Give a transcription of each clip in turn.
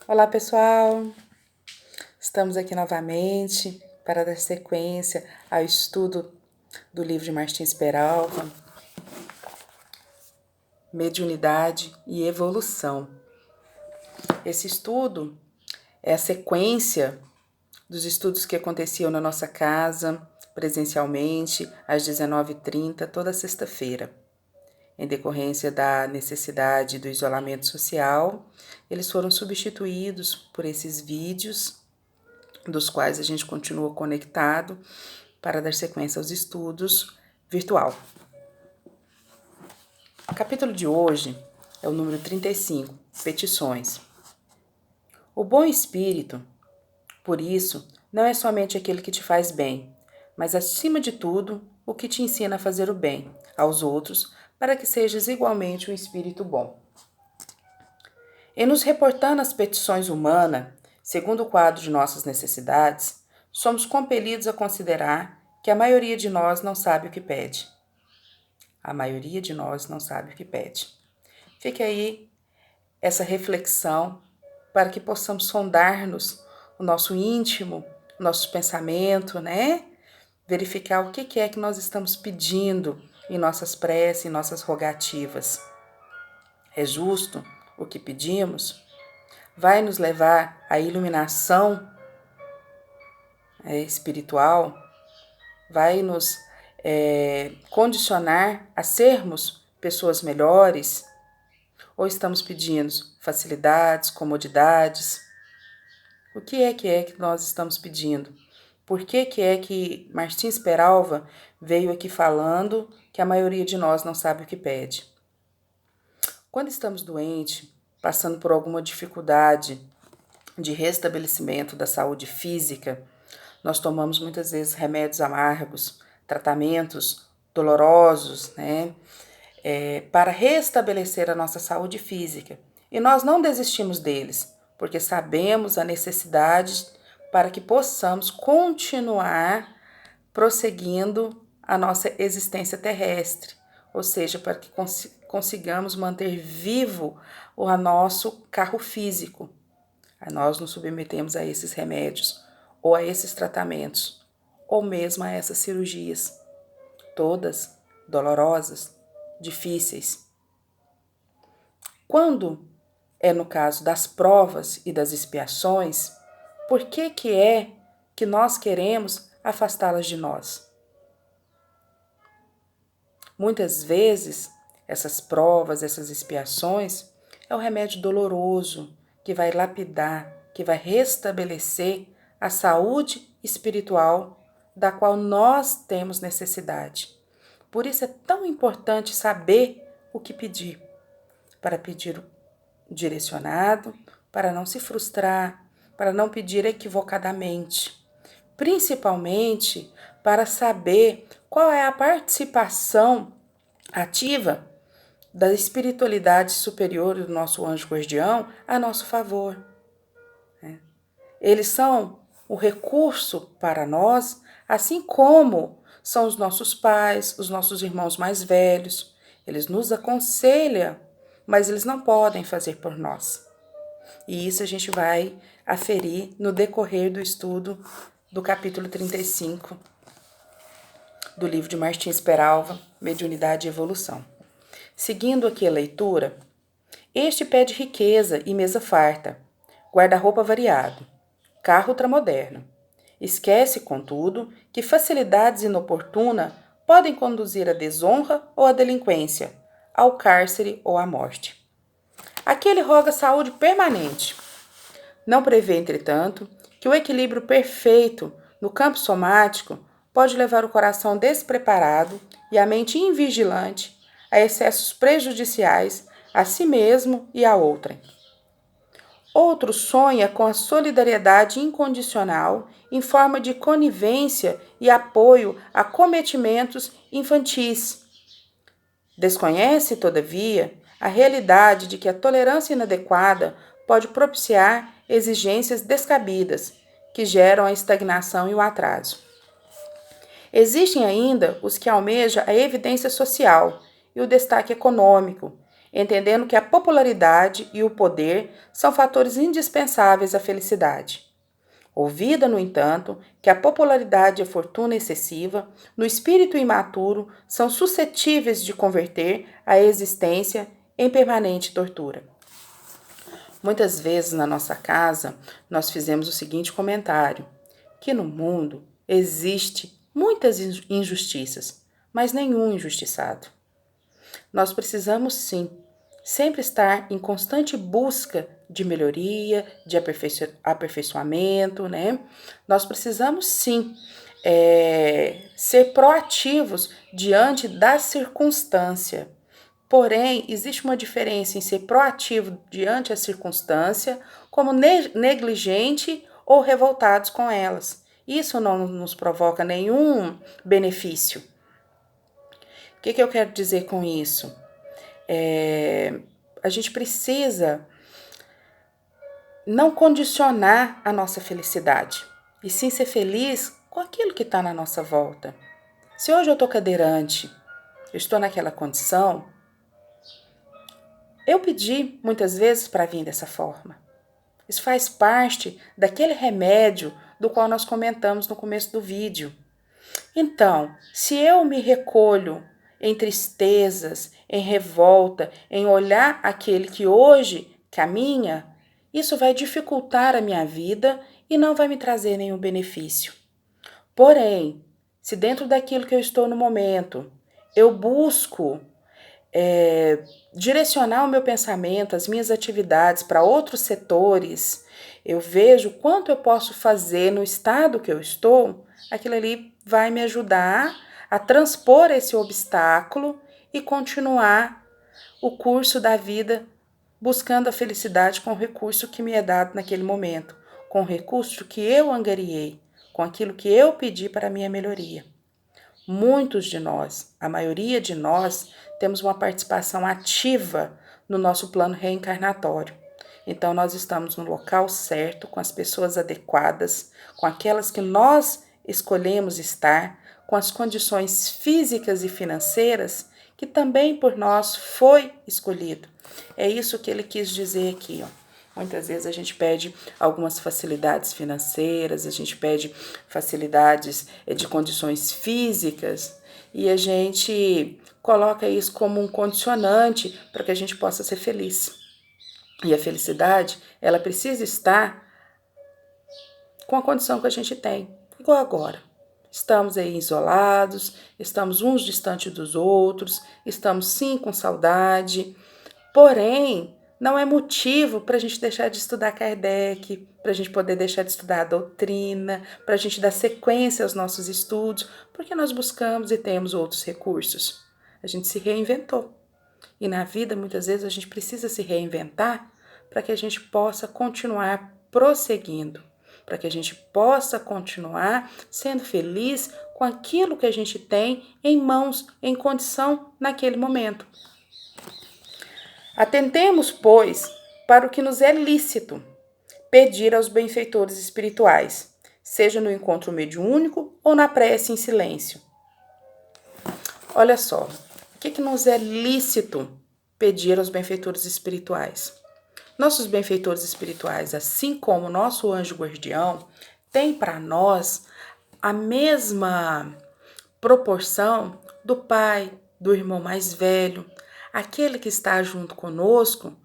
Olá, pessoal! Estamos aqui novamente para dar sequência ao estudo do livro de Martins Peralva, Mediunidade e Evolução. Esse estudo é a sequência dos estudos que aconteciam na nossa casa, presencialmente, às 19h30, toda sexta-feira. Em decorrência da necessidade do isolamento social, eles foram substituídos por esses vídeos, dos quais a gente continua conectado para dar sequência aos estudos virtual. O capítulo de hoje é o número 35, Petições. O bom espírito, por isso, não é somente aquele que te faz bem, mas, acima de tudo, o que te ensina a fazer o bem aos outros, para que sejas igualmente um espírito bom. Em nos reportando às petições humanas, segundo o quadro de nossas necessidades, somos compelidos a considerar que a maioria de nós não sabe o que pede. A maioria de nós não sabe o que pede. Fique aí essa reflexão para que possamos sondar-nos, o nosso íntimo, o nosso pensamento, né? Verificar o que é que nós estamos pedindo em nossas preces, em nossas rogativas. É justo o que pedimos? Vai nos levar à iluminação espiritual? Vai nos condicionar a sermos pessoas melhores? Ou estamos pedindo facilidades, comodidades? O que é que nós estamos pedindo? Por que é que Martins Peralva veio aqui falando que a maioria de nós não sabe o que pede? Quando estamos doentes, passando por alguma dificuldade de restabelecimento da saúde física, nós tomamos muitas vezes remédios amargos, tratamentos dolorosos, né? Para restabelecer a nossa saúde física. E nós não desistimos deles, porque sabemos a necessidade para que possamos continuar prosseguindo a nossa existência terrestre, ou seja, para que consigamos manter vivo o nosso carro físico. Nós nos submetemos a esses remédios, ou a esses tratamentos, ou mesmo a essas cirurgias, todas dolorosas, difíceis. Quando é no caso das provas e das expiações, por que é que nós queremos afastá-las de nós? Muitas vezes, essas provas, essas expiações, é o remédio doloroso que vai lapidar, que vai restabelecer a saúde espiritual da qual nós temos necessidade. Por isso é tão importante saber o que pedir, para pedir direcionado, para não se frustrar, para não pedir equivocadamente, principalmente para saber qual é a participação ativa da espiritualidade superior do nosso anjo guardião a nosso favor. Eles são o recurso para nós, assim como são os nossos pais, os nossos irmãos mais velhos. Eles nos aconselham, mas eles não podem fazer por nós. E isso a gente vai aferir no decorrer do estudo do capítulo 35 do livro de Martins Peralva, Mediunidade e Evolução. Seguindo aqui a leitura, este pede riqueza e mesa farta, guarda-roupa variado, carro ultramoderno. Esquece, contudo, que facilidades inoportunas podem conduzir à desonra ou à delinquência, ao cárcere ou à morte. Aquele roga saúde permanente. Não prevê, entretanto, que o equilíbrio perfeito no campo somático pode levar o coração despreparado e a mente invigilante a excessos prejudiciais a si mesmo e a outrem. Outro sonha com a solidariedade incondicional em forma de conivência e apoio a cometimentos infantis. Desconhece, todavia, a realidade de que a tolerância inadequada pode propiciar exigências descabidas, que geram a estagnação e o atraso. Existem ainda os que almejam a evidência social e o destaque econômico, entendendo que a popularidade e o poder são fatores indispensáveis à felicidade. Ouvida, no entanto, que a popularidade e a fortuna excessiva, no espírito imaturo, são suscetíveis de converter a existência em permanente tortura. Muitas vezes na nossa casa, nós fizemos o seguinte comentário, que no mundo existe muitas injustiças, mas nenhum injustiçado. Nós precisamos sim sempre estar em constante busca de melhoria, de aperfeiçoamento, né? Nós precisamos sim ser proativos diante da circunstância. Porém, existe uma diferença em ser proativo diante da circunstância, como negligente ou revoltados com elas. Isso não nos provoca nenhum benefício. O que eu quero dizer com isso? A gente precisa não condicionar a nossa felicidade, e sim ser feliz com aquilo que está na nossa volta. Se hoje eu estou cadeirante, eu estou naquela condição, eu pedi muitas vezes para vir dessa forma. Isso faz parte daquele remédio do qual nós comentamos no começo do vídeo. Então, se eu me recolho em tristezas, em revolta, em olhar aquele que hoje caminha, isso vai dificultar a minha vida e não vai me trazer nenhum benefício. Porém, se dentro daquilo que eu estou no momento, eu busco direcionar o meu pensamento, as minhas atividades para outros setores, eu vejo quanto eu posso fazer no estado que eu estou, aquilo ali vai me ajudar a transpor esse obstáculo e continuar o curso da vida buscando a felicidade com o recurso que me é dado naquele momento, com o recurso que eu angariei, com aquilo que eu pedi para a minha melhoria. Muitos de nós, a maioria de nós, temos uma participação ativa no nosso plano reencarnatório. Então, nós estamos no local certo, com as pessoas adequadas, com aquelas que nós escolhemos estar, com as condições físicas e financeiras que também por nós foi escolhido. É isso que ele quis dizer aqui, ó. Muitas vezes a gente pede algumas facilidades financeiras, a gente pede facilidades de condições físicas e a gente coloca isso como um condicionante para que a gente possa ser feliz. E a felicidade, ela precisa estar com a condição que a gente tem, igual agora. Estamos aí isolados, estamos uns distantes dos outros, estamos sim com saudade, porém, não é motivo para a gente deixar de estudar Kardec, para a gente poder deixar de estudar a doutrina, para a gente dar sequência aos nossos estudos, porque nós buscamos e temos outros recursos. A gente se reinventou. E na vida, muitas vezes, a gente precisa se reinventar para que a gente possa continuar prosseguindo, para que a gente possa continuar sendo feliz com aquilo que a gente tem em mãos, em condição naquele momento. Atentemos, pois, para o que nos é lícito pedir aos benfeitores espirituais, seja no encontro mediúnico ou na prece em silêncio. Olha só, o que nos é lícito pedir aos benfeitores espirituais? Nossos benfeitores espirituais, assim como o nosso anjo guardião, têm para nós a mesma proporção do pai, do irmão mais velho, aquele que está junto conosco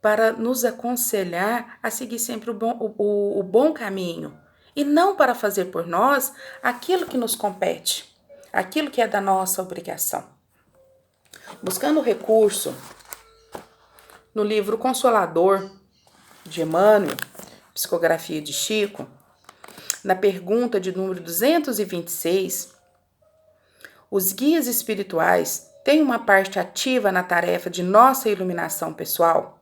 para nos aconselhar a seguir sempre o bom caminho e não para fazer por nós aquilo que nos compete, aquilo que é da nossa obrigação. Buscando recurso no livro Consolador de Emmanuel, Psicografia de Chico, na pergunta de número 226, os guias espirituais têm uma parte ativa na tarefa de nossa iluminação pessoal?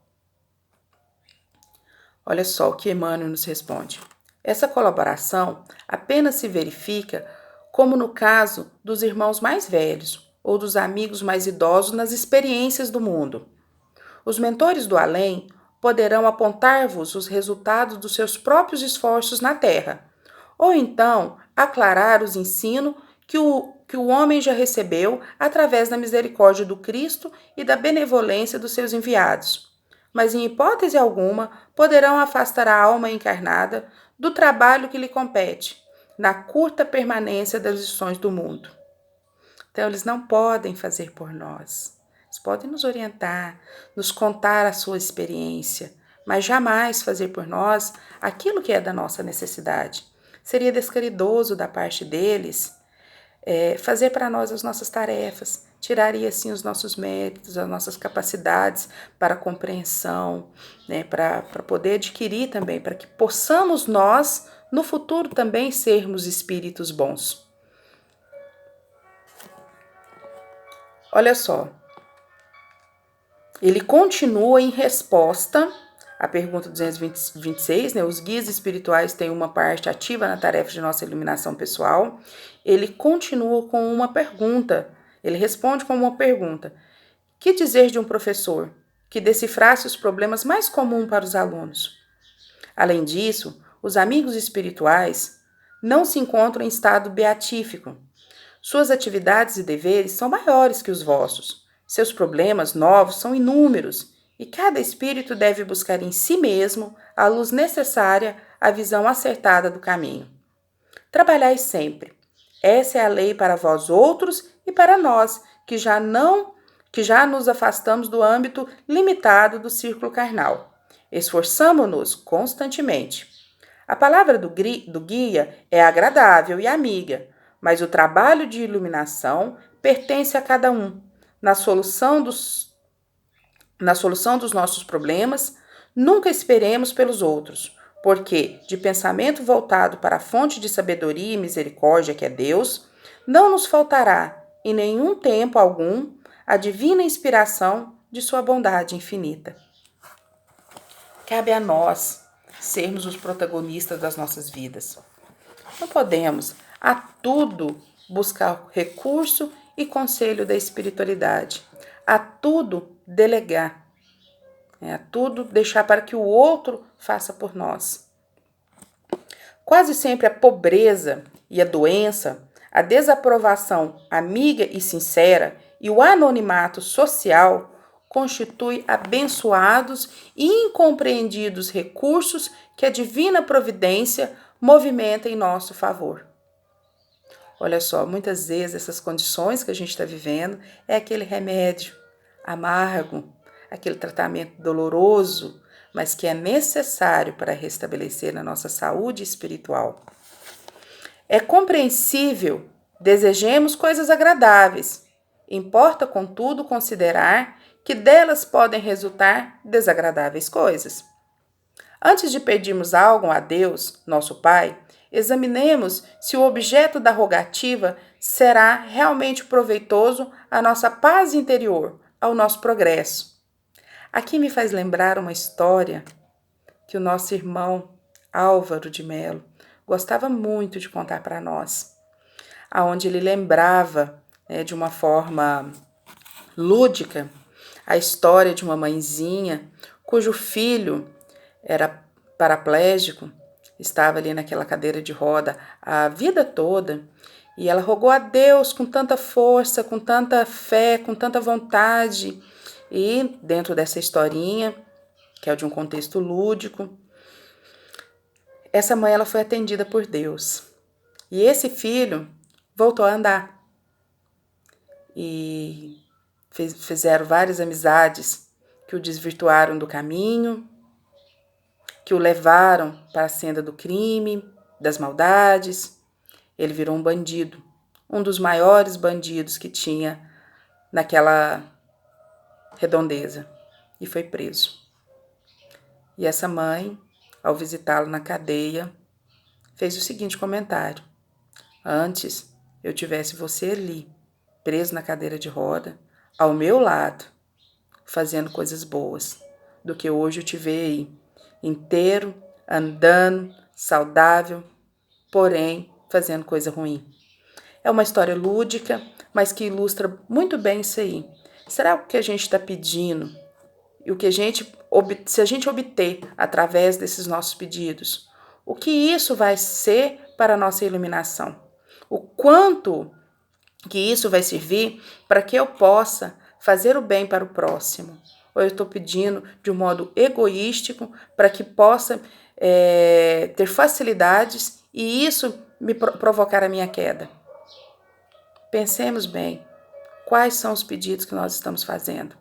Olha só o que Emmanuel nos responde. Essa colaboração apenas se verifica como no caso dos irmãos mais velhos ou dos amigos mais idosos nas experiências do mundo. Os mentores do além poderão apontar-vos os resultados dos seus próprios esforços na Terra, ou então aclarar os ensinos que o homem já recebeu através da misericórdia do Cristo e da benevolência dos seus enviados. Mas em hipótese alguma poderão afastar a alma encarnada do trabalho que lhe compete, na curta permanência das lições do mundo. Então, eles não podem fazer por nós. Eles podem nos orientar, nos contar a sua experiência, mas jamais fazer por nós aquilo que é da nossa necessidade. Seria descaridoso da parte deles fazer para nós as nossas tarefas, tiraria assim os nossos méritos, as nossas capacidades para compreensão, né, para poder adquirir também, para que possamos nós, no futuro, também sermos espíritos bons. Olha só, ele continua em resposta à pergunta 226, né? Os guias espirituais têm uma parte ativa na tarefa de nossa iluminação pessoal. Ele continua com uma pergunta, ele responde com uma pergunta. Que dizer de um professor que decifrasse os problemas mais comuns para os alunos? Além disso, os amigos espirituais não se encontram em estado beatífico. Suas atividades e deveres são maiores que os vossos. Seus problemas novos são inúmeros e cada espírito deve buscar em si mesmo a luz necessária à visão acertada do caminho. Trabalhai sempre. Essa é a lei para vós outros e para nós, que já nos afastamos do âmbito limitado do círculo carnal. Esforçamo-nos constantemente. A palavra do guia é agradável e amiga, mas o trabalho de iluminação pertence a cada um. Na solução dos nossos problemas, nunca esperemos pelos outros, porque, de pensamento voltado para a fonte de sabedoria e misericórdia que é Deus, não nos faltará, em nenhum tempo algum, a divina inspiração de sua bondade infinita. Cabe a nós sermos os protagonistas das nossas vidas. Não podemos a tudo buscar recurso e conselho da espiritualidade, a tudo delegar, a tudo deixar para que o outro faça por nós. Quase sempre a pobreza e a doença, a desaprovação amiga e sincera e o anonimato social constitui abençoados e incompreendidos recursos que a divina providência movimenta em nosso favor. Olha só, muitas vezes essas condições que a gente está vivendo é aquele remédio amargo, aquele tratamento doloroso, mas que é necessário para restabelecer a nossa saúde espiritual. É compreensível, desejemos coisas agradáveis. Importa, contudo, considerar que delas podem resultar desagradáveis coisas. Antes de pedirmos algo a Deus, nosso Pai, examinemos se o objeto da rogativa será realmente proveitoso à nossa paz interior, ao nosso progresso. Aqui me faz lembrar uma história que o nosso irmão Álvaro de Melo gostava muito de contar para nós, aonde ele lembrava, de uma forma lúdica, a história de uma mãezinha cujo filho era paraplégico, estava ali naquela cadeira de roda a vida toda, e ela rogou a Deus com tanta força, com tanta fé, com tanta vontade, e dentro dessa historinha, que é de um contexto lúdico, essa mãe ela foi atendida por Deus. E esse filho voltou a andar. E fizeram várias amizades que o desvirtuaram do caminho, que o levaram para a senda do crime, das maldades. Ele virou um bandido, um dos maiores bandidos que tinha naquela redondeza, e foi preso. E essa mãe, ao visitá-lo na cadeia, fez o seguinte comentário: antes eu tivesse você ali, preso na cadeira de roda, ao meu lado, fazendo coisas boas, do que hoje eu te ver aí, inteiro, andando, saudável, porém fazendo coisa ruim. É uma história lúdica, mas que ilustra muito bem isso aí. Será o que a gente está pedindo e o que se a gente obter através desses nossos pedidos, o que isso vai ser para a nossa iluminação? O quanto que isso vai servir para que eu possa fazer o bem para o próximo? Ou eu estou pedindo de um modo egoístico para que possa ter facilidades e isso me provocar a minha queda? Pensemos bem, quais são os pedidos que nós estamos fazendo?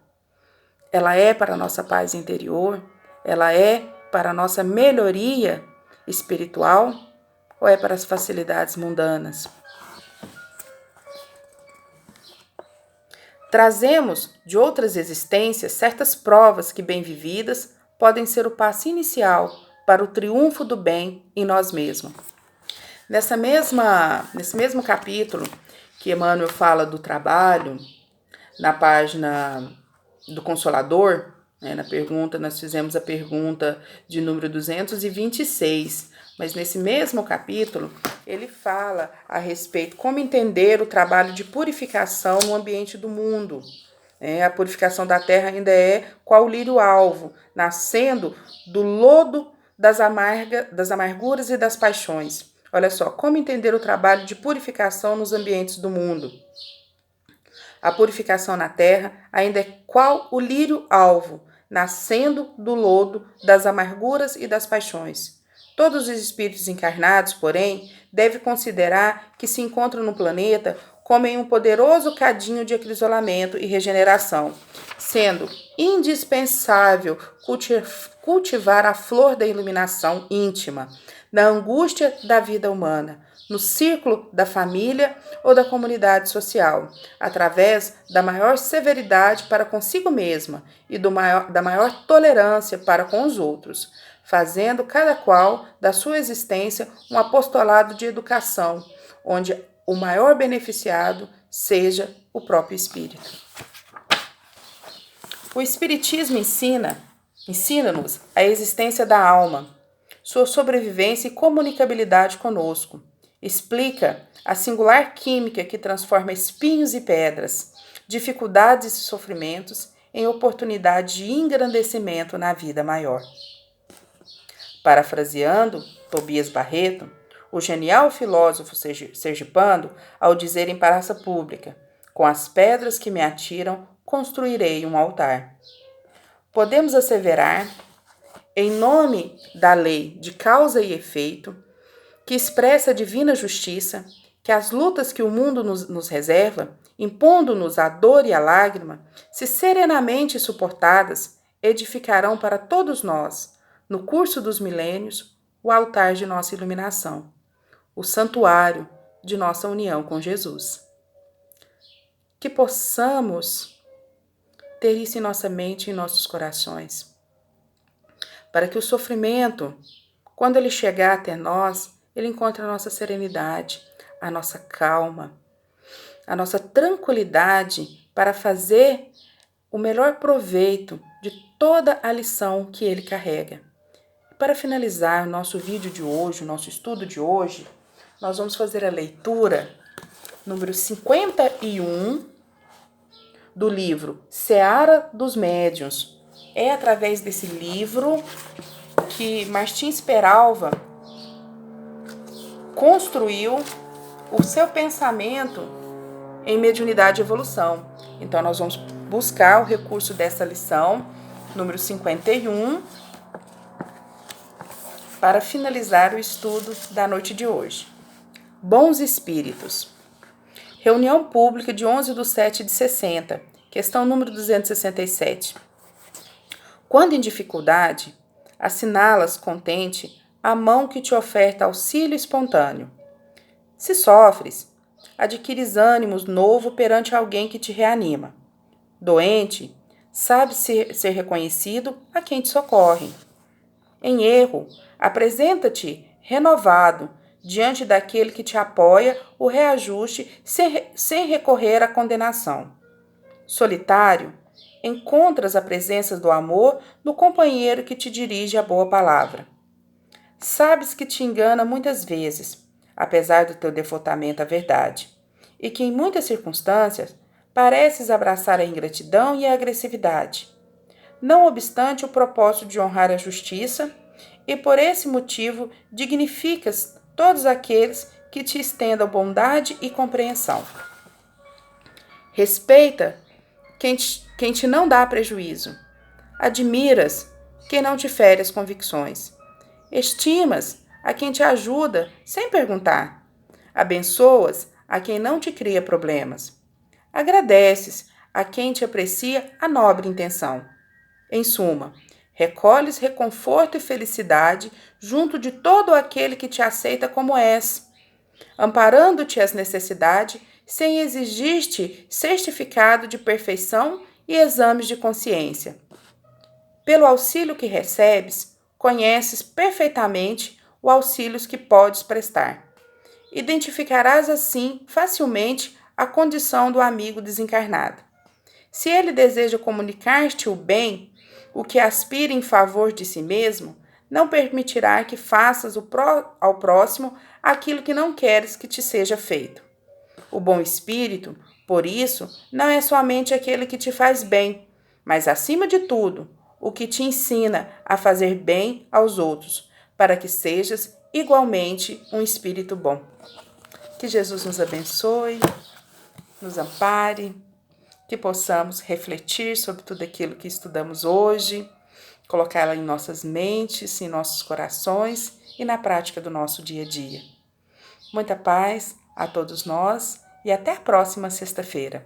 Ela é para a nossa paz interior? Ela é para a nossa melhoria espiritual? Ou é para as facilidades mundanas? Trazemos de outras existências certas provas que, bem vividas, podem ser o passo inicial para o triunfo do bem em nós mesmos. Nesse mesmo capítulo que Emmanuel fala do trabalho, na página do Consolador, na pergunta, nós fizemos a pergunta de número 226, mas nesse mesmo capítulo ele fala a respeito de como entender o trabalho de purificação no ambiente do mundo. A purificação da terra ainda é qual o lírio-alvo, nascendo do lodo das amarguras e das paixões. Olha só, como entender o trabalho de purificação nos ambientes do mundo. A purificação na terra ainda é qual o lírio-alvo, nascendo do lodo das amarguras e das paixões. Todos os espíritos encarnados, porém, devem considerar que se encontram no planeta como em um poderoso cadinho de acrisolamento e regeneração, sendo indispensável cultivar a flor da iluminação íntima, na angústia da vida humana, no círculo da família ou da comunidade social, através da maior severidade para consigo mesma e da maior tolerância para com os outros, fazendo cada qual da sua existência um apostolado de educação, onde o maior beneficiado seja o próprio espírito. O Espiritismo ensina-nos a existência da alma, sua sobrevivência e comunicabilidade conosco. Explica a singular química que transforma espinhos e pedras, dificuldades e sofrimentos em oportunidade de engrandecimento na vida maior. Parafraseando Tobias Barreto, o genial filósofo sergipano, ao dizer em praça pública: com as pedras que me atiram, construirei um altar. Podemos asseverar, em nome da lei de causa e efeito, que expressa a divina justiça, que as lutas que o mundo nos reserva, impondo-nos a dor e a lágrima, se serenamente suportadas, edificarão para todos nós, no curso dos milênios, o altar de nossa iluminação, o santuário de nossa união com Jesus. Que possamos ter isso em nossa mente e em nossos corações, para que o sofrimento, quando ele chegar até nós, ele encontre a nossa serenidade, a nossa calma, a nossa tranquilidade para fazer o melhor proveito de toda a lição que ele carrega. Para finalizar o nosso vídeo de hoje, o nosso estudo de hoje, nós vamos fazer a leitura número 51 do livro Seara dos Médiuns. É através desse livro que Martins Peralva construiu o seu pensamento em mediunidade e evolução. Então, nós vamos buscar o recurso dessa lição, número 51, para finalizar o estudo da noite de hoje. Bons Espíritos. Reunião pública de 11/7/60, questão número 267. Quando em dificuldade, assinalas contente a mão que te oferta auxílio espontâneo. Se sofres, adquires ânimos novo perante alguém que te reanima. Doente, sabe ser reconhecido a quem te socorre. Em erro, apresenta-te renovado diante daquele que te apoia o reajuste sem recorrer à condenação. Solitário, encontras a presença do amor no companheiro que te dirige a boa palavra. Sabes que te engana muitas vezes, apesar do teu devotamento à verdade, e que em muitas circunstâncias pareces abraçar a ingratidão e a agressividade, não obstante o propósito de honrar a justiça, e por esse motivo dignificas todos aqueles que te estendam bondade e compreensão. Respeita quem te não dá prejuízo. Admiras quem não te fere as convicções. Estimas a quem te ajuda sem perguntar. Abençoas a quem não te cria problemas. Agradeces a quem te aprecia a nobre intenção. Em suma, recolhes reconforto e felicidade junto de todo aquele que te aceita como és, amparando-te as necessidades sem exigir-te certificado de perfeição e exames de consciência. Pelo auxílio que recebes, conheces perfeitamente o auxílio que podes prestar. Identificarás assim facilmente a condição do amigo desencarnado. Se ele deseja comunicar-te o bem, o que aspira em favor de si mesmo, não permitirá que faças ao próximo aquilo que não queres que te seja feito. O bom espírito, por isso, não é somente aquele que te faz bem, mas, acima de tudo, o que te ensina a fazer bem aos outros, para que sejas igualmente um espírito bom. Que Jesus nos abençoe, nos ampare, que possamos refletir sobre tudo aquilo que estudamos hoje, colocá-la em nossas mentes, em nossos corações e na prática do nosso dia a dia. Muita paz a todos nós e até a próxima sexta-feira.